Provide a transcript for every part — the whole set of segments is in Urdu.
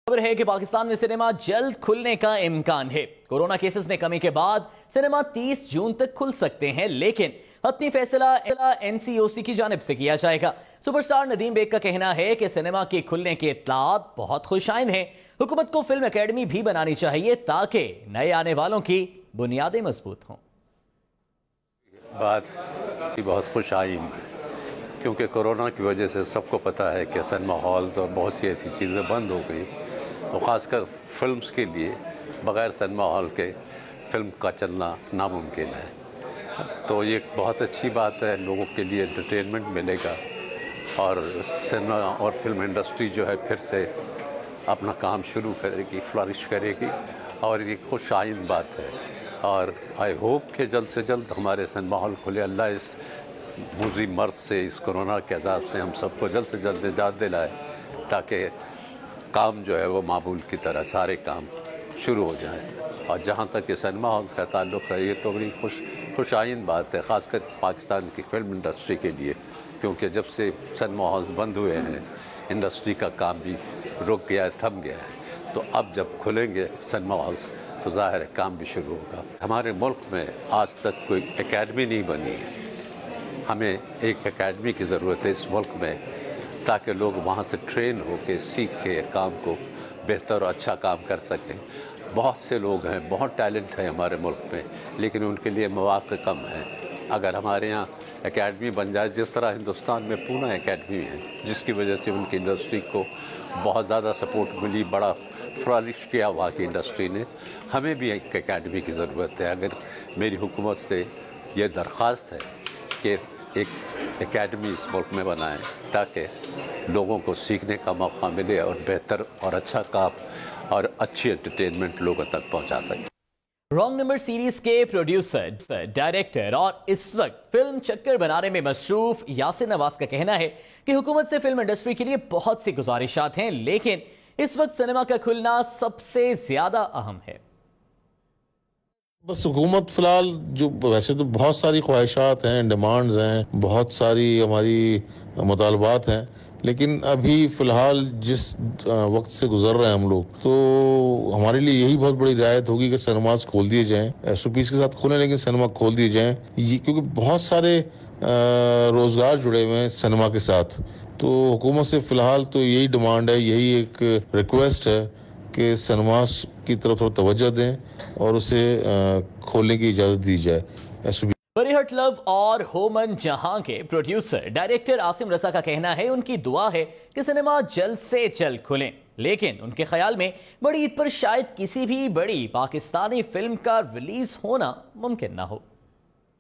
خبر ہے کہ پاکستان میں سنیما جلد کھلنے کا امکان ہے۔ کورونا کیسز میں کمی کے بعد سنیما 30 جون تک کھل سکتے ہیں، لیکن اپنی فیصلہ NCOC کی جانب سے کیا جائے گا۔ سپر سٹار ندیم بیگ کا کہنا ہے کہ سنیما کے کھلنے کے اطلاعات بہت خوش آئند ہیں۔ حکومت کو فلم اکیڈمی بھی بنانی چاہیے تاکہ نئے آنے والوں کی بنیادیں مضبوط ہوں۔ بات بہت خوش آئند ہے کیونکہ کورونا کی وجہ سے سب کو پتہ ہے کہ سنیما ہالز اور بہت سی ایسی چیزیں بند ہو گئی، اور خاص کر فلمز کے لیے بغیر سنیما ہال کے فلم کا چلنا ناممکن ہے۔ تو یہ ایک بہت اچھی بات ہے، لوگوں کے لیے انٹرٹینمنٹ ملے گا اور سنیما اور فلم انڈسٹری جو ہے پھر سے اپنا کام شروع کرے گی، فلرش کرے گی، اور یہ خوش آئند بات ہے۔ اور آئی ہوپ کہ جلد سے جلد ہمارے سنیما ہال کھلے۔ اللہ اس موذی مرض سے، اس کورونا کے عذاب سے ہم سب کو جلد سے جلد نجات دلائے تاکہ کام جو ہے وہ معمول کی طرح سارے کام شروع ہو جائیں۔ اور جہاں تک یہ سنیما ہالز کا تعلق ہے، یہ تو بڑی خوش آئند بات ہے، خاص کر پاکستان کی فلم انڈسٹری کے لیے، کیونکہ جب سے سنیما ہالز بند ہوئے ہیں انڈسٹری کا کام بھی رک گیا ہے، تھم گیا ہے۔ تو اب جب کھلیں گے سنیما ہالز تو ظاہر ہے کام بھی شروع ہوگا۔ ہمارے ملک میں آج تک کوئی اکیڈمی نہیں بنی ہے، ہمیں ایک اکیڈمی کی ضرورت ہے اس ملک میں تاکہ لوگ وہاں سے ٹرین ہو کے سیکھ کے کام کو بہتر اور اچھا کام کر سکیں۔ بہت سے لوگ ہیں، بہت ٹیلنٹ ہے ہمارے ملک میں، لیکن ان کے لیے مواقع کم ہیں۔ اگر ہمارے یہاں اکیڈمی بن جائے، جس طرح ہندوستان میں پونا اکیڈمی ہے جس کی وجہ سے ان کی انڈسٹری کو بہت زیادہ سپورٹ ملی، بڑا فلرش کیا وہاں کی انڈسٹری نے، ہمیں بھی ایک اکیڈمی کی ضرورت ہے۔ اگر میری حکومت سے یہ درخواست ہے کہ ایک اکیڈمی اس ملک میں بنائیں تاکہ لوگوں کو سیکھنے کا موقع ملے اور بہتر اور اچھا کام اور اچھی انٹرٹینمنٹ لوگوں تک پہنچا سکیں۔ رانگ نمبر سیریز کے پروڈیوسر، ڈائریکٹر اور اس وقت فلم چکر بنانے میں مصروف یاسر نواز کا کہنا ہے کہ حکومت سے فلم انڈسٹری کے لیے بہت سی گزارشات ہیں، لیکن اس وقت سنیما کا کھلنا سب سے زیادہ اہم ہے۔ بس حکومت فی الحال جو ویسے تو بہت ساری خواہشات ہیں، ڈیمانڈز ہیں، بہت ساری ہماری مطالبات ہیں، لیکن ابھی فی الحال جس وقت سے گزر رہے ہیں ہم لوگ، تو ہمارے لیے یہی بہت بڑی رعایت ہوگی کہ سنیماز کھول دیے جائیں، SOPs کے ساتھ کھولیں لیکن سنیما کھول دیے جائیں، کیونکہ بہت سارے روزگار جڑے ہوئے ہیں سنیما کے ساتھ۔ تو حکومت سے فی الحال تو یہی ڈیمانڈ ہے، یہی ایک ریکویسٹ ہے کہ سنیماز کی طرف تھوڑا توجہ دیں اور اسے کھولنے کی اجازت دی جائے۔ بری ہٹ لو اور ہومن جہاں کے پروڈیوسر ڈائریکٹر عاصم رضا کا کہنا ہے ان کی دعا ہے کہ سنیما جلد سے جلد کھلیں، لیکن ان کے خیال میں بڑی عید پر شاید کسی بھی بڑی پاکستانی فلم کا ریلیز ہونا ممکن نہ ہو۔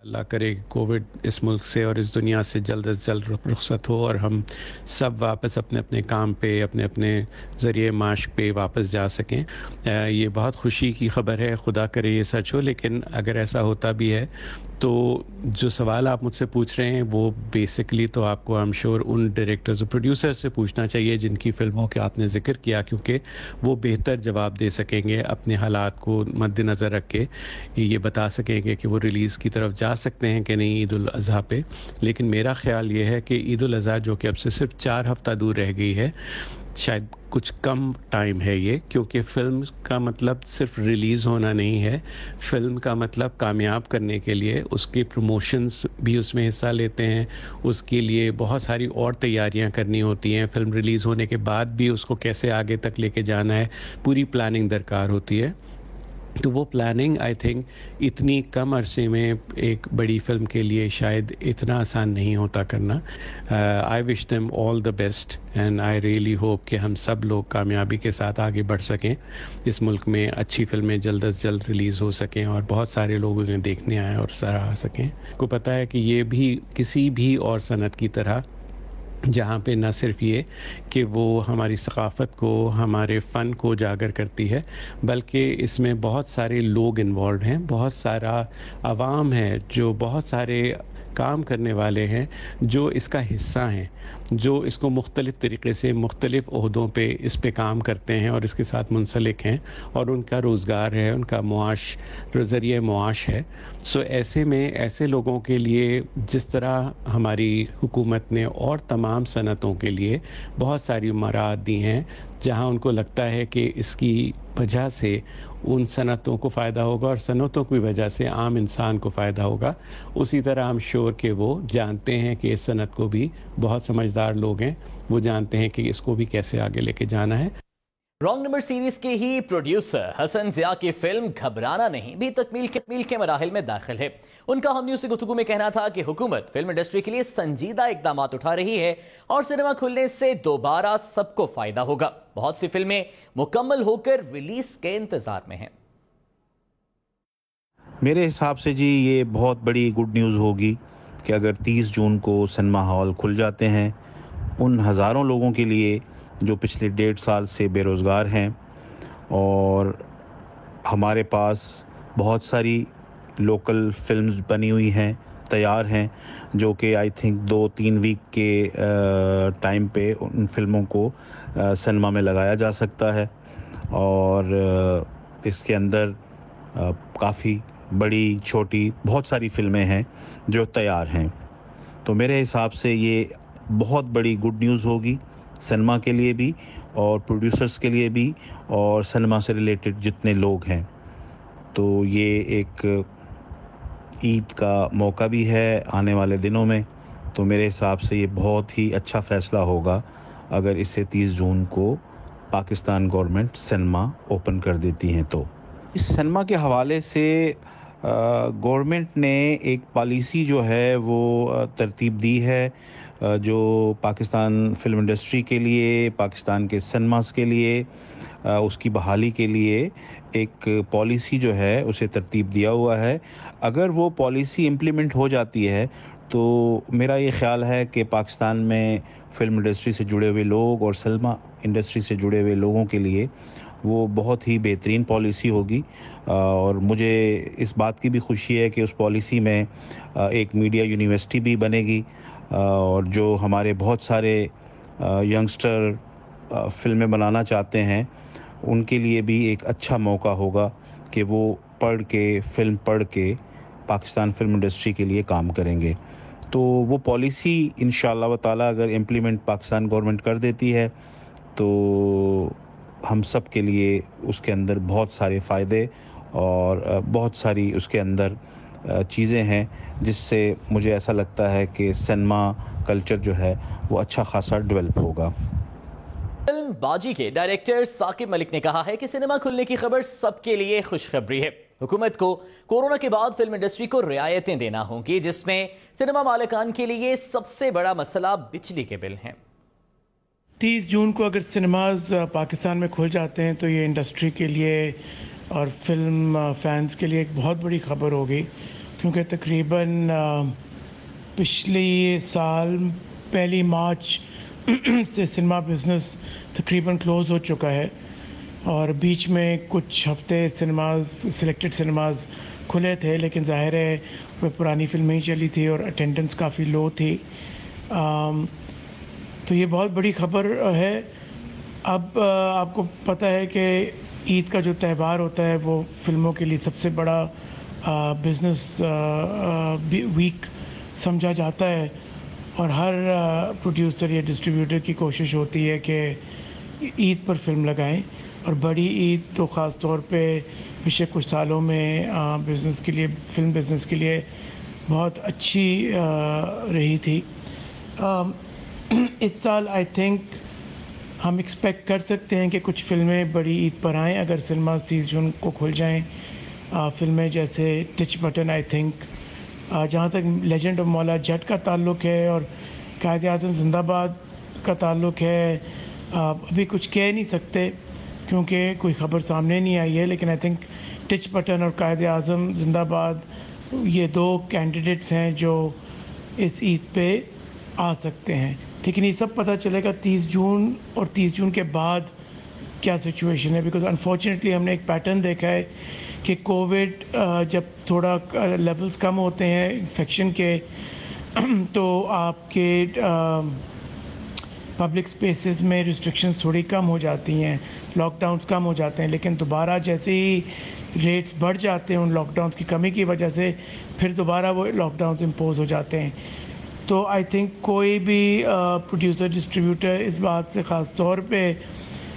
اللہ کرے کہ کووڈ اس ملک سے اور اس دنیا سے جلد از جلد رخصت ہو اور ہم سب واپس اپنے اپنے کام پہ، اپنے اپنے ذریعے معاش پہ واپس جا سکیں۔ یہ بہت خوشی کی خبر ہے، خدا کرے یہ سچ ہو، لیکن اگر ایسا ہوتا بھی ہے تو جو سوال آپ مجھ سے پوچھ رہے ہیں وہ بیسکلی تو آپ کو I'm sure ان ڈائریکٹرز اور پروڈیوسر سے پوچھنا چاہیے جن کی فلموں کے آپ نے ذکر کیا، کیونکہ وہ بہتر جواب دے سکیں گے، اپنے حالات کو مد نظر رکھ کے یہ بتا سکیں گے کہ وہ ریلیز کی طرف جا سکتے ہیں کہ نہیں عید الاضحیٰ پہ۔ لیکن میرا خیال یہ ہے کہ عید الاضحیٰ جو کہ اب سے صرف 4 ہفتہ دور رہ گئی ہے، شاید کچھ کم ٹائم ہے یہ، کیونکہ فلم کا مطلب صرف ریلیز ہونا نہیں ہے، فلم کا مطلب کامیاب کرنے کے لیے اس کے پروموشنز بھی اس میں حصہ لیتے ہیں، اس کے لیے بہت ساری اور تیاریاں کرنی ہوتی ہیں، فلم ریلیز ہونے کے بعد بھی اس کو کیسے آگے تک لے کے جانا ہے، پوری پلاننگ درکار ہوتی ہے۔ تو وہ پلاننگ آئی تھنک اتنی کم عرصے میں ایک بڑی فلم کے لیے شاید اتنا آسان نہیں ہوتا کرنا۔ I wish them all the best and I really hope کہ ہم سب لوگ کامیابی کے ساتھ آگے بڑھ سکیں، اس ملک میں اچھی فلمیں جلد از جلد ریلیز ہو سکیں اور بہت سارے لوگ انہیں دیکھنے آئیں اور سراہ سکیں۔ کو پتہ ہے کہ یہ بھی کسی بھی اور صنعت کی طرح جہاں پہ نہ صرف یہ کہ وہ ہماری ثقافت کو، ہمارے فن کو اجاگر کرتی ہے، بلکہ اس میں بہت سارے لوگ انوالوڈ ہیں، بہت سارا عوام ہے، جو بہت سارے کام کرنے والے ہیں جو اس کا حصہ ہیں، جو اس کو مختلف طریقے سے مختلف عہدوں پہ اس پہ کام کرتے ہیں اور اس کے ساتھ منسلک ہیں، اور ان کا روزگار ہے، ان کا معاش، ذریعہ معاش ہے۔ سو ایسے میں ایسے لوگوں کے لیے جس طرح ہماری حکومت نے اور تمام صنعتوں کے لیے بہت ساری مراعات دی ہیں، جہاں ان کو لگتا ہے کہ اس کی وجہ سے ان صنعتوں کو فائدہ ہوگا اور صنعتوں کی وجہ سے عام انسان کو فائدہ ہوگا، اسی طرح ہم شور کہ وہ جانتے ہیں کہ اس صنعت کو بھی بہت سمجھدار لوگ ہیں، وہ جانتے ہیں کہ اس کو بھی کیسے آگے لے کے جانا ہے۔ رانگ نمبر سیریز کے ہی پروڈیوسر حسن ضیاء کی فلم گھبرانا نہیں بھی تکمیل کے مراحل میں داخل ہے۔ ان کا ہم نیوز سے گفتگو میں کہنا تھا کہ حکومت فلم انڈسٹری کے لیے سنجیدہ اقدامات اٹھا رہی ہے اور سنیما کھلنے سے دوبارہ سب کو فائدہ ہوگا۔ بہت سی فلمیں مکمل ہو کر ریلیز کے انتظار میں ہیں۔ میرے حساب سے جی یہ بہت بڑی گڈ نیوز ہوگی کہ اگر 30 جون کو سنیما ہال کھل جاتے ہیں، ان ہزاروں لوگوں کے لیے جو پچھلے 1.5 سال سے بے روزگار ہیں، اور ہمارے پاس بہت ساری لوکل فلمز بنی ہوئی ہیں، تیار ہیں، جو کہ آئی تھنک 2-3 ویک کے ٹائم پہ ان فلموں کو سنیما میں لگایا جا سکتا ہے، اور اس کے اندر کافی بڑی چھوٹی بہت ساری فلمیں ہیں جو تیار ہیں۔ تو میرے حساب سے یہ بہت بڑی گڈ نیوز ہوگی سنیما کے لیے بھی اور پروڈیوسرز کے لیے بھی اور سنیما سے ریلیٹڈ جتنے لوگ ہیں۔ تو یہ ایک عید کا موقع بھی ہے آنے والے دنوں میں، تو میرے حساب سے یہ بہت ہی اچھا فیصلہ ہوگا اگر اسے 30 جون کو پاکستان گورنمنٹ سنیما اوپن کر دیتی ہیں۔ تو اس سنیما کے حوالے سے گورنمنٹ نے ایک پالیسی جو ہے وہ ترتیب دی ہے، جو پاکستان فلم انڈسٹری کے لیے، پاکستان کے سنیماز کے لیے، اس کی بحالی کے لیے ایک پالیسی جو ہے اسے ترتیب دیا ہوا ہے۔ اگر وہ پالیسی امپلیمنٹ ہو جاتی ہے تو میرا یہ خیال ہے کہ پاکستان میں فلم انڈسٹری سے جڑے ہوئے لوگ اور سنیما انڈسٹری سے جڑے ہوئے لوگوں کے لیے وہ بہت ہی بہترین پالیسی ہوگی، اور مجھے اس بات کی بھی خوشی ہے کہ اس پالیسی میں ایک میڈیا یونیورسٹی بھی بنے گی، اور جو ہمارے بہت سارے ینگسٹر فلمیں بنانا چاہتے ہیں ان کے لیے بھی ایک اچھا موقع ہوگا کہ وہ فلم پڑھ کے پاکستان فلم انڈسٹری کے لیے کام کریں گے۔ تو وہ پالیسی انشاءاللہ تعالی اگر امپلیمنٹ پاکستان گورنمنٹ کر دیتی ہے تو ہم سب کے لیے اس کے اندر بہت سارے فائدے اور بہت ساری اس کے اندر چیزیں ہیں جس سے مجھے ایسا لگتا ہے کہ سنیما کلچر جو ہے وہ اچھا خاصا ڈیولپ ہوگا۔ فلم باجی کے ڈائریکٹر ثاقب ملک نے کہا ہے کہ سنیما کھلنے کی خبر سب کے لیے خوشخبری ہے۔ حکومت کو کورونا کے بعد فلم انڈسٹری کو رعایتیں دینا ہوں گی، جس میں سنیما مالکان کے لیے سب سے بڑا مسئلہ بجلی کے بل ہیں۔ 30 جون کو اگر سنیماز پاکستان میں کھل جاتے ہیں تو یہ انڈسٹری کے لیے اور فلم فینز کے لیے ایک بہت بڑی خبر ہوگی، کیونکہ تقریباً پچھلی سال 1 مارچ سے سنیما بزنس تقریباً کلوز ہو چکا ہے، اور بیچ میں کچھ ہفتے سلیکٹڈ سنیماز کھلے تھے، لیکن ظاہر ہے وہ پرانی فلمیں ہی چلی تھی اور اٹینڈنس کافی لو تھی۔ تو یہ بہت بڑی خبر ہے۔ اب آپ کو پتہ ہے کہ عید کا جو تہوار ہوتا ہے وہ فلموں کے لیے سب سے بڑا بزنس ویک سمجھا جاتا ہے، اور ہر پروڈیوسر یا ڈسٹریبیوٹر کی کوشش ہوتی ہے کہ عید پر فلم لگائیں، اور بڑی عید تو خاص طور پہ پچھلے کچھ سالوں میں بزنس کے لیے، فلم بزنس کے لیے بہت اچھی رہی تھی۔ اس سال آئی تھنک ہم ایکسپیکٹ کر سکتے ہیں کہ کچھ فلمیں بڑی عید پر آئیں اگر سنیماز 30 جون کو کھل جائیں۔ فلمیں جیسے ٹچ بٹن، آئی تھنک جہاں تک لیجنڈ آف مولا جٹ کا تعلق ہے اور قائد اعظم زندہ باد کا تعلق ہے، ابھی کچھ کہہ نہیں سکتے کیونکہ کوئی خبر سامنے نہیں آئی ہے، لیکن آئی تھنک ٹچ بٹن اور قائد اعظم زندہ باد یہ 2 کینڈیڈیٹس ہیں جو اس عید پہ آ سکتے ہیں۔ لیکن یہ سب پتہ چلے گا 30 جون اور 30 جون کے بعد کیا سچویشن ہے، بیکاز انفارچونیٹلی ہم نے ایک پیٹرن دیکھا ہے کہ کووڈ جب تھوڑا لیولز کم ہوتے ہیں انفیکشن کے تو آپ کے پبلک سپیسز میں ریسٹرکشنز تھوڑی کم ہو جاتی ہیں، لاک ڈاؤنز کم ہو جاتے ہیں، لیکن دوبارہ جیسے ہی ریٹس بڑھ جاتے ہیں ان لاک ڈاؤنز کی کمی کی وجہ سے پھر دوبارہ وہ لاک ڈاؤنز امپوز ہو جاتے ہیں۔ تو آئی تھنک کوئی بھی پروڈیوسر ڈسٹریبیوٹر اس بات سے خاص طور پہ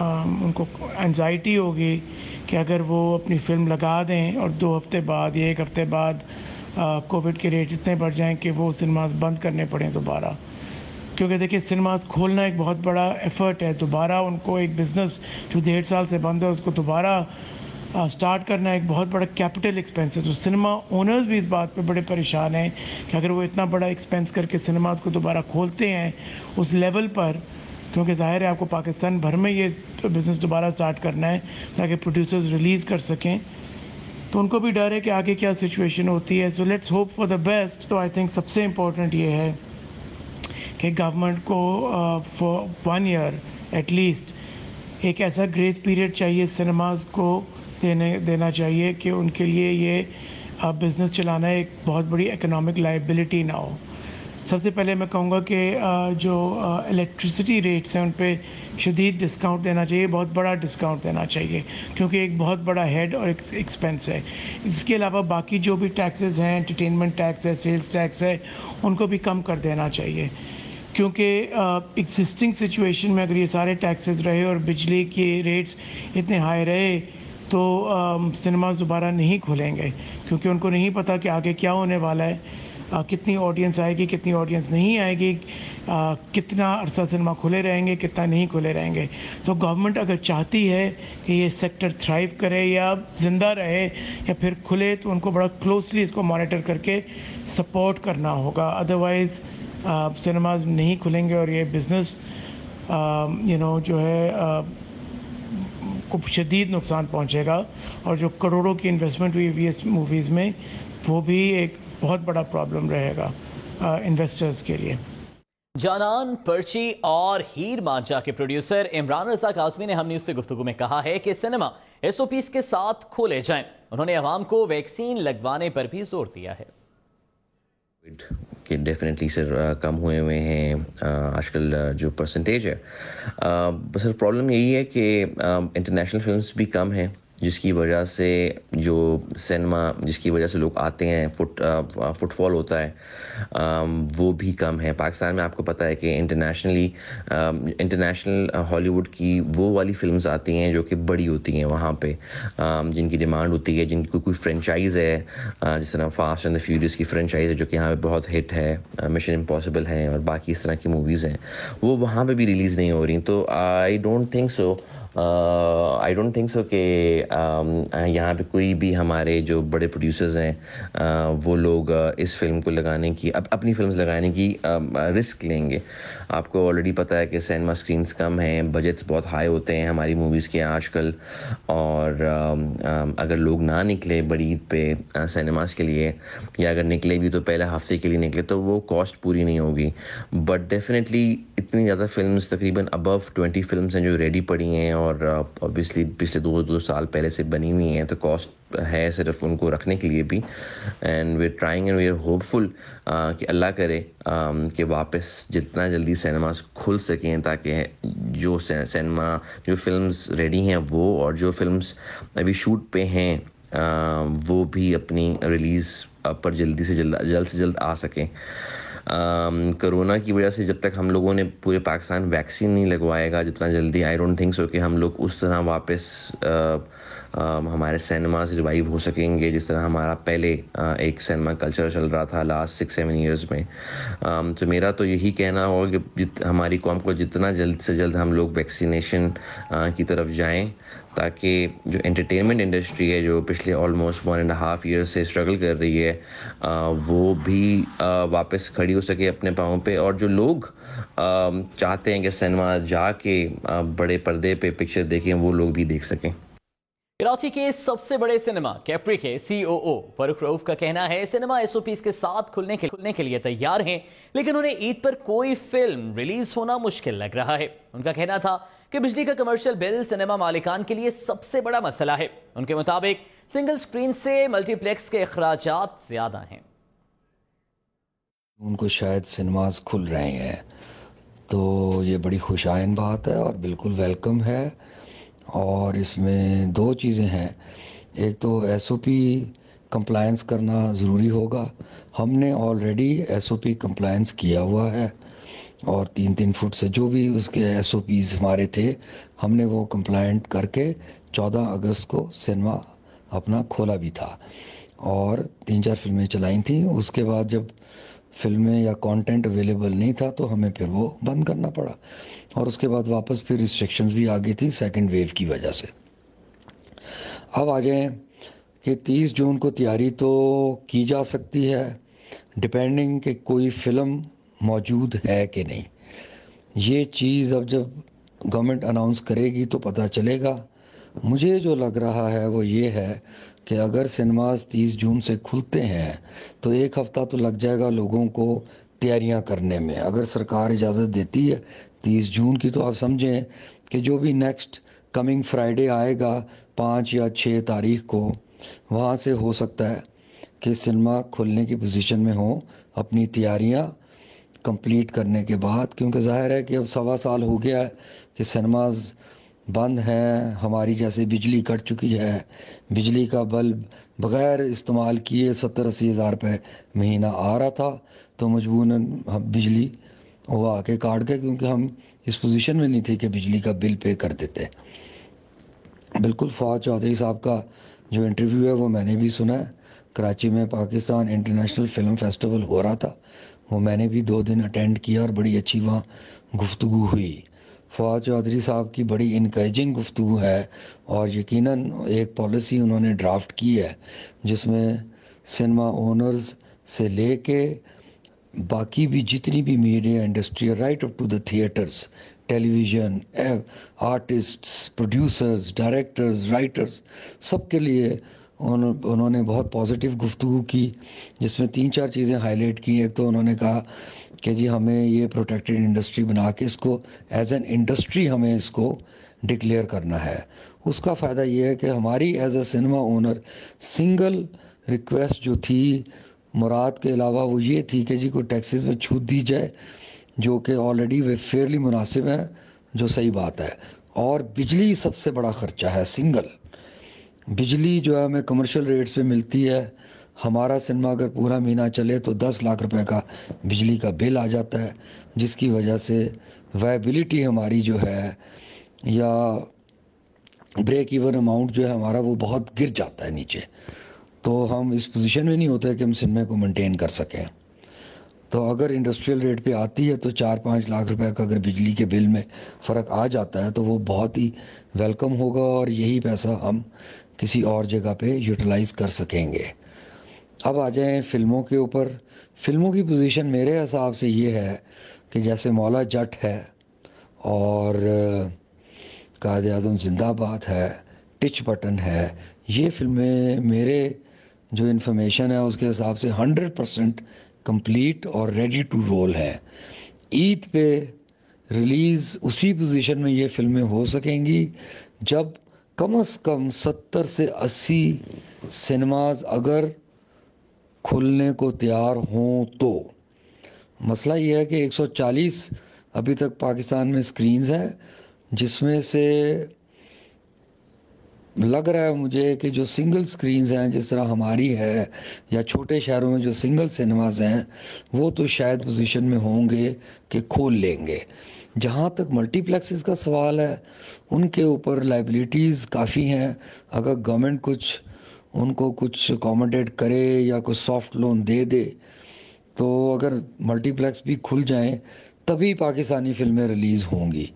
ان کو انزائٹی ہوگی کہ اگر وہ اپنی فلم لگا دیں اور 2 ہفتے بعد یا 1 ہفتے بعد کووڈ کے ریٹ اتنے بڑھ جائیں کہ وہ سنیماز بند کرنے پڑیں دوبارہ. کیونکہ دیکھیں سنیماز کھولنا ایک بہت بڑا ایفرٹ ہے. دوبارہ ان کو ایک بزنس جو 1.5 سال سے بند ہے اس کو دوبارہ سٹارٹ کرنا ایک بہت بڑا کیپٹل ایکسپینس ہے. تو سنیما اونرز بھی اس بات پہ بڑے پریشان ہیں کہ اگر وہ اتنا بڑا ایکسپینس کر کے سنیماز کو دوبارہ کھولتے ہیں اس لیول پر, کیونکہ ظاہر ہے آپ کو پاکستان بھر میں یہ بزنس دوبارہ سٹارٹ کرنا ہے تاکہ پروڈیوسرز ریلیز کر سکیں, تو ان کو بھی ڈر ہے کہ آگے کیا سچویشن ہوتی ہے. So let's hope for the best. تو آئی تھنک سب سے امپورٹنٹ یہ ہے کہ گورنمنٹ کو فار 1 ایئر ایٹ لیسٹ ایک ایسا گریس پیریڈ چاہیے سنیماز کو دینا چاہیے کہ ان کے لیے یہ بزنس چلانا ایک بہت بڑی اکنامک لائبلٹی نہ ہو. سب سے پہلے میں کہوں گا کہ جو الیکٹرسٹی ریٹس ہیں ان پہ شدید ڈسکاؤنٹ دینا چاہیے, بہت بڑا ڈسکاؤنٹ دینا چاہیے کیونکہ ایک بہت بڑا ہیڈ اور ایکسپینس ہے. اس کے علاوہ باقی جو بھی ٹیکسز ہیں, انٹرٹینمنٹ ٹیکس ہے, سیلز ٹیکس ہے, ان کو بھی کم کر دینا چاہیے. کیونکہ ایگزسٹنگ سچویشن میں اگر یہ سارے ٹیکسز رہے اور بجلی کے ریٹس اتنے ہائی رہے تو سنیماز دوبارہ نہیں کھلیں گے, کیونکہ ان کو نہیں پتہ کہ آگے کیا ہونے والا ہے, کتنی آڈینس آئے گی, کتنی آڈینس نہیں آئے گی, کتنا عرصہ سنیما کھلے رہیں گے, کتنا نہیں کھلے رہیں گے. تو گورنمنٹ اگر چاہتی ہے کہ یہ سیکٹر تھرائیو کرے یا زندہ رہے یا پھر کھلے, تو ان کو بڑا کلوزلی اس کو مانیٹر کر کے سپورٹ کرنا ہوگا. ادروائز سنیماز نہیں کھلیں گے اور یہ بزنس جو ہے کو شدید نقصان پہنچے گا, اور جو کروڑوں کی انویسٹمنٹ ہوئی ہوئی اس موویز میں وہ بھی ایک بہت بڑا پرابلم رہے گا انویسٹرز کے لیے. جانان, پرچی اور ہیر مانچا کے پروڈیوسر عمران رضا کاظمی نے ہم نیوز سے گفتگو میں کہا ہے کہ سنیما SOPs کے ساتھ کھولے جائیں. انہوں نے عوام کو ویکسین لگوانے پر بھی زور دیا ہے کہ ڈیفینیٹلی سر کم ہوئے ہیں آج کل جو پرسنٹیج ہے. بس پرابلم یہی ہے کہ انٹرنیشنل فلمز بھی کم ہیں, جس کی وجہ سے جو سنیما جس کی وجہ سے لوگ آتے ہیں, فٹ فال ہوتا ہے, وہ بھی کم ہے. پاکستان میں آپ کو پتہ ہے کہ انٹرنیشنل ہالی ووڈ کی وہ والی فلمز آتی ہیں جو کہ بڑی ہوتی ہیں وہاں پہ, جن کی ڈیمانڈ ہوتی ہے, جن کی کوئی فرینچائز ہے, جس طرح فاسٹ اینڈ دا فیوریس کی فرینچائز ہے جو کہ یہاں پہ بہت ہٹ ہے, مشن امپاسبل ہے اور باقی اس طرح کی موویز ہیں, وہ وہاں پہ بھی ریلیز نہیں ہو رہی. تو آئی ڈونٹ تھنک سو کہ یہاں پہ کوئی بھی ہمارے جو بڑے پروڈیوسرز ہیں وہ لوگ اس فلم کو لگانے کی اپنی فلمز لگانے کی رسک لیں گے. آپ کو آلریڈی پتہ ہے کہ سینما اسکرینز کم ہیں, بجٹس بہت ہائی ہوتے ہیں ہماری موویز کے آج کل, اور اگر لوگ نہ نکلے بڑی عید پہ سینماز کے لیے, یا اگر نکلے بھی تو پہلے ہفتے کے لیے نکلے, تو وہ کاسٹ پوری نہیں ہوگی. بٹ ڈیفینیٹلی اتنی زیادہ فلمز, تقریباً ابو 20 فلمز ہیں جو ریڈی پڑی ہیں, اور اوبیسلی پچھلے 2 سال پہلے سے بنی ہوئی ہیں, تو کاسٹ ہے صرف ان کو رکھنے کے لیے بھی. And we are trying and we are hopeful کہ اللہ کرے کہ واپس جتنا جلدی سینماز کھل سکیں, تاکہ جو سینما جو فلمز ریڈی ہیں وہ, اور جو فلمز ابھی شوٹ پہ ہیں وہ بھی اپنی ریلیز پر جلد سے جلد آ سکیں. کرونا کی وجہ سے جب تک ہم لوگوں نے پورے پاکستان ویکسین نہیں لگوائے گا جتنا جلدی, آئی ڈونٹ تھنک سو کہ ہم لوگ اس طرح واپس ہمارے سینماز ریوائیو ہو سکیں گے جس طرح ہمارا پہلے ایک سینما کلچر چل رہا تھا لاسٹ 6-7 ایئرز میں. تو میرا تو یہی کہنا ہوگا کہ ہماری قوم کو جتنا جلد سے جلد ہم لوگ ویکسینیشن کی طرف جائیں, تاکہ جو انٹرٹینمنٹ انڈسٹری ہے جو پچھلے آلموسٹ 1.5 ایئرز سے اسٹرگل کر رہی ہے وہ بھی واپس کھڑی ہو سکے اپنے پاؤں پہ, اور جو لوگ چاہتے ہیں کہ سینما جا کے بڑے پردے پہ پکچر دیکھیں وہ لوگ بھی دیکھ سکیں. کراچی کے سب سے بڑے سنیما کیپری کے COO فاروق رؤوف کا کہنا ہے سنیما SOPs کے ساتھ کھلنے کے لیے تیار ہیں, لیکن انہیں عید پر کوئی فلم ریلیز ہونا مشکل لگ رہا ہے. ان کا کہنا تھا کہ بجلی کا کمرشل بل سنیما مالکان کے لیے سب سے بڑا مسئلہ ہے. ان کے مطابق سنگل سکرین سے ملٹی پلیکس کے اخراجات زیادہ ہیں. ان کو شاید سنیماز کھل رہے ہیں تو یہ بڑی خوشائن بات ہے اور بالکل ویلکم ہے. اور اس میں 2 چیزیں ہیں, ایک تو SOP کمپلائنس کرنا ضروری ہوگا. ہم نے آلریڈی SOP کمپلائنس کیا ہوا ہے, اور 3-3 فٹ سے جو بھی اس کے SOPs ہمارے تھے ہم نے وہ کمپلائنٹ کر کے 14 اگست کو سنیما اپنا کھولا بھی تھا اور 3-4 فلمیں چلائیں تھیں. اس کے بعد جب فلمیں یا کانٹینٹ اویلیبل نہیں تھا تو ہمیں پھر وہ بند کرنا پڑا اور اس کے بعد واپس پھر ریسٹرکشنز بھی آ گئی تھی سیکنڈ ویو کی وجہ سے. اب آ جائیں کہ 30 جون کو تیاری تو کی جا سکتی ہے ڈپینڈنگ کہ کوئی فلم موجود ہے کہ نہیں. یہ چیز اب جب گورنمنٹ اناؤنس کرے گی تو پتہ چلے گا. مجھے جو لگ رہا ہے وہ یہ ہے کہ اگر سنیماز 30 جون سے کھلتے ہیں تو 1 ہفتہ تو لگ جائے گا لوگوں کو تیاریاں کرنے میں. اگر سرکار اجازت دیتی ہے 30 جون کی تو آپ سمجھیں کہ جو بھی نیکسٹ کمنگ فرائیڈے آئے گا 5 یا 6 تاریخ کو وہاں سے ہو سکتا ہے کہ سنیما کھلنے کی پوزیشن میں ہوں اپنی تیاریاں کمپلیٹ کرنے کے بعد. کیونکہ ظاہر ہے کہ اب 1.25 سال ہو گیا ہے کہ سنیماز بند ہیں. ہماری جیسے بجلی کٹ چکی ہے, بجلی کا بلب بغیر استعمال کیے 70-80 ہزار روپے مہینہ آ رہا تھا تو مجبوراً ہم بجلی وہ آ کے کاٹ گئے کیونکہ ہم اس پوزیشن میں نہیں تھے کہ بجلی کا بل پے کر دیتے. بالکل فواد چودھری صاحب کا جو انٹرویو ہے وہ میں نے بھی سنا ہے. کراچی میں پاکستان انٹرنیشنل فلم فیسٹیول ہو رہا تھا, وہ میں نے بھی 2 دن اٹینڈ کیا اور بڑی اچھی وہاں گفتگو ہوئی. فواد چودھری صاحب کی بڑی انکریجنگ گفتگو ہے اور یقیناً ایک پالیسی انہوں نے ڈرافٹ کی ہے جس میں سنیما اونرز سے لے کے باقی بھی جتنی بھی media industry right up to the theatres, television, artists, producers, directors, writers, سب کے لیے انہوں نے بہت پازیٹیو گفتگو کی جس میں 3-4 چیزیں ہائی لائٹ کی. ایک تو انہوں نے کہا کہ جی ہمیں یہ پروٹیکٹڈ انڈسٹری بنا کے اس کو ایز این انڈسٹری ہمیں اس کو ڈکلیئر کرنا ہے. اس کا فائدہ یہ ہے کہ ہماری as a cinema owner single request جو تھی مراد کے علاوہ وہ یہ تھی کہ جی کوئی ٹیکسز میں چھوٹ دی جائے جو کہ آلریڈی وہ فیئرلی مناسب ہے, جو صحیح بات ہے. اور بجلی سب سے بڑا خرچہ ہے. سنگل بجلی جو ہے ہمیں کمرشل ریٹس پہ ملتی ہے. ہمارا سنیما اگر پورا مہینہ چلے تو 10 لاکھ روپے کا بجلی کا بل آ جاتا ہے جس کی وجہ سے ویبلٹی ہماری جو ہے یا بریک ایون اماؤنٹ جو ہے ہمارا وہ بہت گر جاتا ہے نیچے. تو ہم اس پوزیشن میں نہیں ہوتے کہ ہم سنیما کو مینٹین کر سکیں. تو اگر انڈسٹریل ریٹ پہ آتی ہے تو 4-5 لاکھ روپے کا اگر بجلی کے بل میں فرق آ جاتا ہے تو وہ بہت ہی ویلکم ہوگا اور یہی پیسہ ہم کسی اور جگہ پہ یوٹیلائز کر سکیں گے. اب آ جائیں فلموں کے اوپر. فلموں کی پوزیشن میرے حساب سے یہ ہے کہ جیسے مولا جٹ ہے اور قائد اعظم زندہ باد ہے, ٹچ بٹن ہے, یہ فلمیں میرے جو انفارمیشن ہے اس کے حساب سے 100% کمپلیٹ اور ریڈی ٹو رول ہے. عید پہ ریلیز اسی پوزیشن میں یہ فلمیں ہو سکیں گی جب کم از کم 70 سے 80 سنیماز اگر کھلنے کو تیار ہوں تو. مسئلہ یہ ہے کہ 140 ابھی تک پاکستان میں سکرینز ہیں جس میں سے لگ رہا ہے مجھے کہ جو سنگل سکرینز ہیں جس طرح ہماری ہے یا چھوٹے شہروں میں جو سنگل سنیماز ہیں وہ تو شاید پوزیشن میں ہوں گے کہ کھول لیں گے. جہاں تک ملٹی پلیکسز کا سوال ہے ان کے اوپر لائبلٹیز کافی ہیں. اگر گورنمنٹ ان کو کچھ اکوموڈیٹ کرے یا کچھ سافٹ لون دے دے تو اگر ملٹی پلیکس بھی کھل جائیں تبھی پاکستانی فلمیں ریلیز ہوں گی.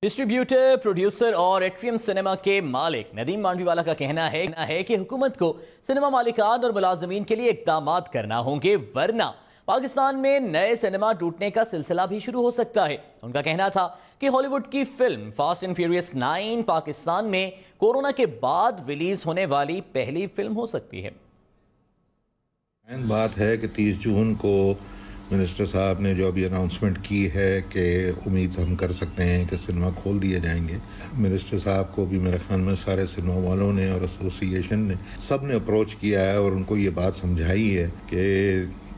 ڈسٹریبیوٹر, پروڈیوسر اور ایٹریم سنیما کے مالک ندیم مانڈوی والا کا کہنا ہے کہ حکومت کو سنیما مالکان اور ملازمین کے لیے اقدامات کرنا ہوں گے ورنہ پاکستان میں نئے سنیما ٹوٹنے کا سلسلہ بھی شروع ہو سکتا ہے. ان کا کہنا تھا کہ ہالی ووڈ کی film fast and furious 9 Pakistan میں کورونا کے بعد ریلیز ہونے والی پہلی فلم ہو سکتی ہے. بات ہے کہ 30 جون کو منسٹر صاحب نے جو ابھی اناؤنسمنٹ کی ہے کہ امید ہم کر سکتے ہیں کہ سنیما کھول دیے جائیں گے. منسٹر صاحب کو بھی میرے خیال میں سارے سنیما والوں نے اور ایسوسی ایشن نے سب نے اپروچ کیا ہے اور ان کو یہ بات سمجھائی ہے کہ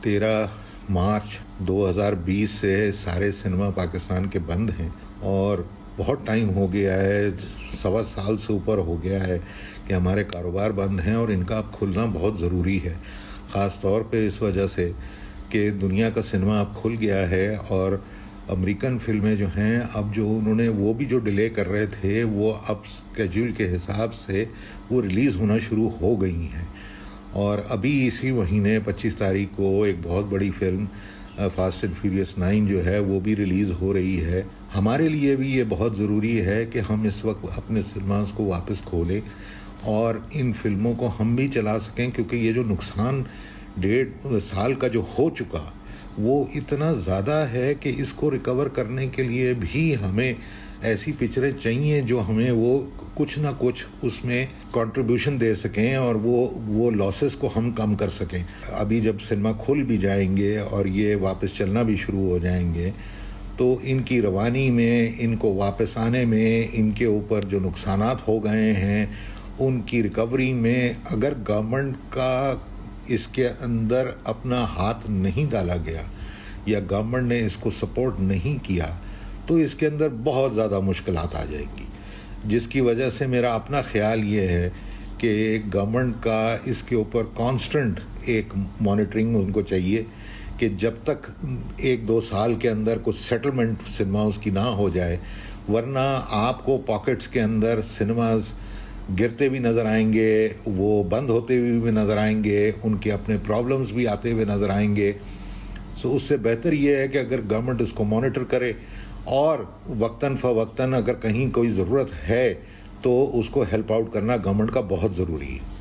13 مارچ 2020 سے سارے سنیما پاکستان کے بند ہیں اور بہت ٹائم ہو گیا ہے, 1.25 سال سے اوپر ہو گیا ہے کہ ہمارے کاروبار بند ہیں اور ان کا اب کھلنا بہت ضروری ہے, خاص طور پہ اس وجہ سے کہ دنیا کا سنیما اب کھل گیا ہے اور امریکن فلمیں جو ہیں اب جو انہوں نے وہ بھی جو ڈیلے کر رہے تھے وہ اب اسکیجول کے حساب سے وہ ریلیز ہونا شروع ہو گئی ہیں. اور ابھی اسی مہینے 25 تاریخ کو ایک بہت بڑی فلم فاسٹ اینڈ فیوریس 9 جو ہے وہ بھی ریلیز ہو رہی ہے. ہمارے لیے بھی یہ بہت ضروری ہے کہ ہم اس وقت اپنے سنیماز کو واپس کھولیں اور ان فلموں کو ہم بھی چلا سکیں، کیونکہ یہ جو نقصان 1.5 سال کا جو ہو چکا وہ اتنا زیادہ ہے کہ اس کو ریکور کرنے کے لیے بھی ہمیں ایسی پکچریں چاہیے جو ہمیں وہ کچھ نہ کچھ اس میں کنٹریبیوشن دے سکیں اور وہ لاسز کو ہم کم کر سکیں. ابھی جب سنیما کھل بھی جائیں گے اور یہ واپس چلنا بھی شروع ہو جائیں گے تو ان کی روانی میں، ان کو واپس آنے میں، ان کے اوپر جو نقصانات ہو گئے ہیں ان کی ریکوری میں اگر گورنمنٹ کا اس کے اندر اپنا ہاتھ نہیں ڈالا گیا یا گورنمنٹ نے اس کو سپورٹ نہیں کیا تو اس کے اندر بہت زیادہ مشکلات آ جائیں گی، جس کی وجہ سے میرا اپنا خیال یہ ہے کہ گورنمنٹ کا اس کے اوپر کانسٹنٹ ایک مانیٹرنگ ان کو چاہیے کہ جب تک 1-2 سال کے اندر کچھ سیٹلمنٹ سنیماز کی نہ ہو جائے، ورنہ آپ کو پاکٹس کے اندر سنیماز گرتے بھی نظر آئیں گے، وہ بند ہوتے ہوئے بھی نظر آئیں گے، ان کے اپنے پرابلمز بھی آتے ہوئے نظر آئیں گے. سو اس سے بہتر یہ ہے کہ اگر گورنمنٹ اس کو مانیٹر کرے اور وقتاً فوقتاً اگر کہیں کوئی ضرورت ہے تو اس کو ہیلپ آؤٹ کرنا گورنمنٹ کا بہت ضروری ہے.